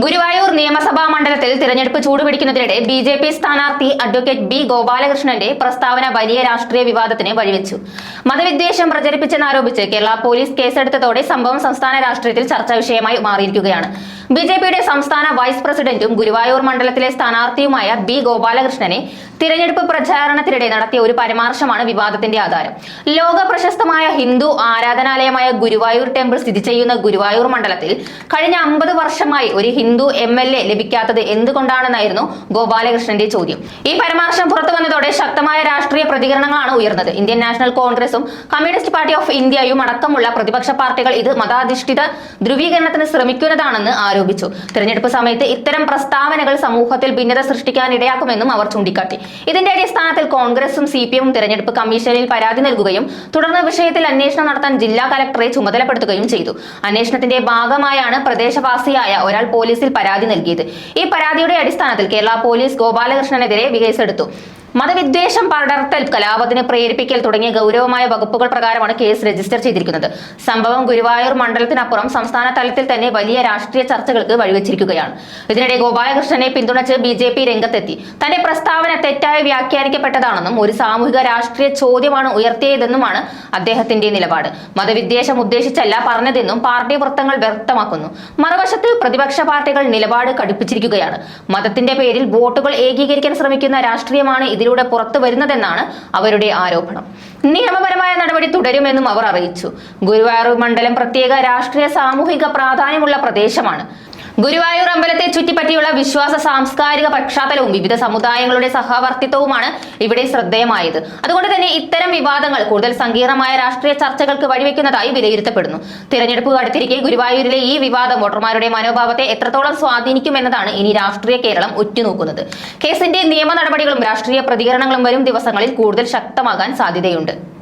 ഗുരുവായൂർ നിയമസഭാ മണ്ഡലത്തിൽ തിരഞ്ഞെടുപ്പ് ചൂടുപിടിക്കുന്നതിനിടെ ബി.ജെ.പി. സ്ഥാനാർത്ഥി അഡ്വക്കേറ്റ് ബി. ഗോപാലകൃഷ്ണന്റെ പ്രസ്താവന വലിയ രാഷ്ട്രീയ വിവാദത്തിന് വഴിവെച്ചു. മതവിദ്വേഷം പ്രചരിപ്പിച്ചെന്നാരോപിച്ച് കേരള പോലീസ് കേസെടുത്തതോടെ സംഭവം സംസ്ഥാന രാഷ്ട്രീയത്തിൽ ചർച്ചാ വിഷയമായി മാറിയിരിക്കുകയാണ്. ബി.ജെ.പിയുടെ സംസ്ഥാന വൈസ് പ്രസിഡന്റും ഗുരുവായൂർ മണ്ഡലത്തിലെ സ്ഥാനാർത്ഥിയുമായ ബി. ഗോപാലകൃഷ്ണനെ തിരഞ്ഞെടുപ്പ് പ്രചാരണത്തിനിടെ നടത്തിയ ഒരു പരാമർശമാണ് വിവാദത്തിന്റെ ആധാരം. ലോക പ്രശസ്തമായ ഹിന്ദു ആരാധനാലയമായ ഗുരുവായൂർ ടെമ്പിൾ സ്ഥിതി ചെയ്യുന്ന ഗുരുവായൂർ മണ്ഡലത്തിൽ കഴിഞ്ഞ 50 വർഷമായി ഒരു ഹിന്ദു MLA ലഭിക്കാത്തത് എന്തുകൊണ്ടാണെന്നായിരുന്നു ഗോപാലകൃഷ്ണന്റെ ചോദ്യം. ഈ പരാമർശം പുറത്തു വന്നതോടെ ശക്തമായ രാഷ്ട്രീയ പ്രതികരണങ്ങളാണ് ഉയർന്നത്. ഇന്ത്യൻ നാഷണൽ കോൺഗ്രസും കമ്മ്യൂണിസ്റ്റ് പാർട്ടി ഓഫ് ഇന്ത്യയും അടക്കമുള്ള പ്രതിപക്ഷ പാർട്ടികൾ ഇത് മതാധിഷ്ഠിത ധ്രുവീകരണത്തിന് ശ്രമിക്കുന്നതാണെന്ന് ആരോപിച്ചു. തിരഞ്ഞെടുപ്പ് സമയത്ത് ഇത്തരം പ്രസ്താവനകൾ സമൂഹത്തിൽ ഭിന്നത സൃഷ്ടിക്കാൻ ഇടയാക്കുമെന്നും അവർ ചൂണ്ടിക്കാട്ടി. ഇതിന്റെ അടിസ്ഥാനത്തിൽ കോൺഗ്രസും CPM തിരഞ്ഞെടുപ്പ് കമ്മീഷനിൽ പരാതി നൽകുകയും തുടർന്ന് വിഷയത്തിൽ അന്വേഷണം നടത്താൻ ജില്ലാ കലക്ടറെ ചുമതലപ്പെടുത്തുകയും ചെയ്തു. അന്വേഷണത്തിന്റെ ഭാഗമായാണ് പ്രദേശവാസിയായ ഒരാൾ പോലീസിൽ പരാതി നൽകിയത്. ഈ പരാതിയുടെ അടിസ്ഥാനത്തിൽ കേരള പോലീസ് ഗോപാലകൃഷ്ണനെതിരെ കേസെടുത്തു. മതവിദ്വേഷം പടർത്തൽ, കലാപത്തിന് പ്രേരിപ്പിക്കൽ തുടങ്ങിയ ഗൗരവമായ വകുപ്പുകൾ പ്രകാരമാണ് കേസ് രജിസ്റ്റർ ചെയ്തിരിക്കുന്നത്. സംഭവം ഗുരുവായൂർ മണ്ഡലത്തിനപ്പുറം സംസ്ഥാന തലത്തിൽ തന്നെ വലിയ രാഷ്ട്രീയ ചർച്ചകൾക്ക് വഴിവെച്ചിരിക്കുകയാണ്. ഇതിനിടെ ഗോപാലകൃഷ്ണനെ പിന്തുണച്ച് BJP രംഗത്തെത്തി. തന്റെ പ്രസ്താവന തെറ്റായി വ്യാഖ്യാനിക്കപ്പെട്ടതാണെന്നും ഒരു സാമൂഹിക രാഷ്ട്രീയ ചോദ്യമാണ് ഉയർത്തിയതെന്നുമാണ് അദ്ദേഹത്തിന്റെ നിലപാട്. മതവിദ്വേഷം ഉദ്ദേശിച്ചല്ല പറഞ്ഞതെന്നും പാർട്ടി വൃത്തങ്ങൾ വ്യക്തമാക്കുന്നു. മറുവശത്ത് പ്രതിപക്ഷ പാർട്ടികൾ നിലപാട് കടുപ്പിച്ചിരിക്കുകയാണ്. മതത്തിന്റെ പേരിൽ വോട്ടുകൾ ഏകീകരിക്കാൻ ശ്രമിക്കുന്ന രാഷ്ട്രീയമാണ് ഇതിലൂടെ പുറത്തു വരുന്നതെന്നാണ് അവരുടെ ആരോപണം. നിയമപരമായ നടപടി തുടരുമെന്നും അവർ അറിയിച്ചു. ഗുരുവായൂർ മണ്ഡലം പ്രത്യേക രാഷ്ട്രീയ സാമൂഹിക പ്രാധാന്യമുള്ള പ്രദേശമാണ്. ഗുരുവായൂർ അമ്പലത്തെ ചുറ്റിപ്പറ്റിയുള്ള വിശ്വാസ സാംസ്കാരിക പശ്ചാത്തലവും വിവിധ സമുദായങ്ങളുടെ സഹവർത്തിത്വവുമാണ് ഇവിടെ ശ്രദ്ധേയമായത്. അതുകൊണ്ട് തന്നെ ഇത്തരം വിവാദങ്ങൾ കൂടുതൽ സങ്കീർണമായ രാഷ്ട്രീയ ചർച്ചകൾക്ക് വഴിവെക്കുന്നതായി വിലയിരുത്തപ്പെടുന്നു. തിരഞ്ഞെടുപ്പ് അടുത്തിരിക്കെ ഗുരുവായൂരിലെ ഈ വിവാദം വോട്ടർമാരുടെ മനോഭാവത്തെ എത്രത്തോളം സ്വാധീനിക്കുമെന്നതാണ് ഇനി രാഷ്ട്രീയ കേരളം ഉറ്റുനോക്കുന്നത്. കേസിന്റെ നിയമ നടപടികളും രാഷ്ട്രീയ പ്രതികരണങ്ങളും വരും ദിവസങ്ങളിൽ കൂടുതൽ ശക്തമാകാൻ സാധ്യതയുണ്ട്.